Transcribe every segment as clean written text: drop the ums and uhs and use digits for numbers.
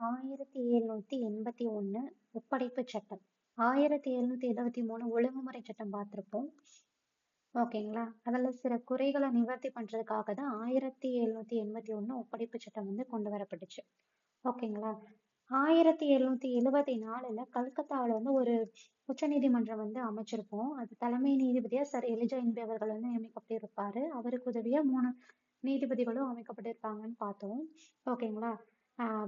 1781 ஒப்படைப்பு சட்டம். 1773 ஒழுங்குமுறை சட்டம் பார்த்திருப்போம். ஓகேங்களா? அதுல சில குறைகளை நிவர்த்தி பண்றதுக்காக தான் 1781 ஒப்படைப்பு சட்டம் வந்து கொண்டு வரப்பட்டுச்சு. ஓகேங்களா? 1774 கல்கத்தாவுல வந்து ஒரு உச்சநீதிமன்றம் வந்து அமைச்சிருப்போம். அது தலைமை நீதிபதியா சர் எலிஜா என்பவர் வந்து நியமிக்கப்பட்டிருப்பாரு. அவருக்கு உதவியா 3 நீதிபதிகளும் அமைக்கப்பட்டிருப்பாங்கன்னு பார்த்தோம். ஓகேங்களா?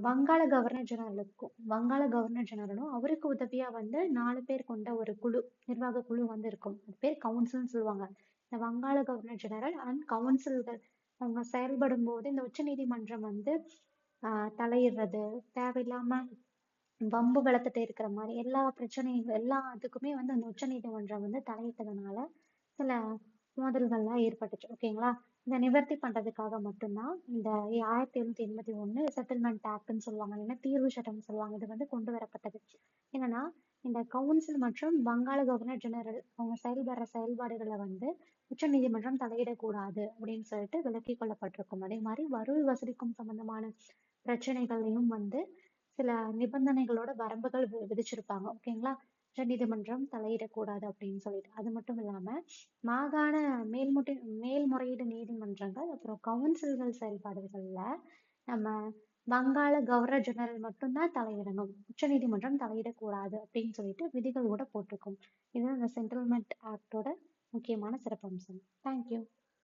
வங்காள கவர்னர் ஜெனரலும் அவருக்கு உதவியா வந்து 4 பேர் கொண்ட ஒரு குழு, நிர்வாக குழு வந்து இருக்கும். அது பேர் கவுன்சில்னு சொல்லுவாங்க. இந்த வங்காள கவர்னர் ஜெனரல் அண்ட் கவுன்சில்கள் அவங்க செயல்படும் போது இந்த உச்சநீதிமன்றம் வந்து தலையிடுறது, தேவையில்லாம வம்பு வளர்த்துட்டே இருக்கிற மாதிரி எல்லா பிரச்சனைகள் எல்லா இதுக்குமே வந்து அந்த உச்சநீதிமன்றம் வந்து தலையிட்டதுனால சில மோதல்கள்லாம் ஏற்பட்டுச்சு. ஓகேங்களா? இதை நிவர்த்தி பண்றதுக்காக மட்டும்தான் இந்த 1781 செட்டில்மெண்ட் ஆக்ட்னு சொல்லுவாங்க, இல்லைன்னா தீர்வு சட்டம்னு சொல்லுவாங்க. இது வந்து கொண்டு வரப்பட்டது. என்னன்னா இந்த கவுன்சில் மற்றும் வங்காள கவர்னர் ஜெனரல் அவங்க செயல்படுற செயல்பாடுகளை வந்து உச்சநீதிமன்றம் தலையிடக்கூடாது அப்படின்னு சொல்லிட்டு விலக்கிக் கொள்ளப்பட்டிருக்கும். அதே மாதிரி வரி வசூலிக்கும் சம்பந்தமான பிரச்சனைகளையும் வந்து சில நிபந்தனைகளோட வரம்புகள் விதிச்சிருப்பாங்க. ஓகேங்களா? உச்சநீதிமன்றம் தலையிடக்கூடாது அப்படின்னு சொல்லிட்டு. அது மட்டும் இல்லாம மாகாண மேல்முறையீடு நீதிமன்றங்கள் அப்புறம் கவுன்சில்கள் செயல்பாடுகள்ல நம்ம வங்காள கவர்னர் ஜெனரல் மட்டும்தான் தலையிடணும், உச்சநீதிமன்றம் தலையிடக்கூடாது அப்படின்னு சொல்லிட்டு விதிகள் கூட போட்டிருக்கும். இது அந்த செட்டில்மெண்ட் ஆக்டோட முக்கியமான சிறப்பம்சம். தேங்க்யூ.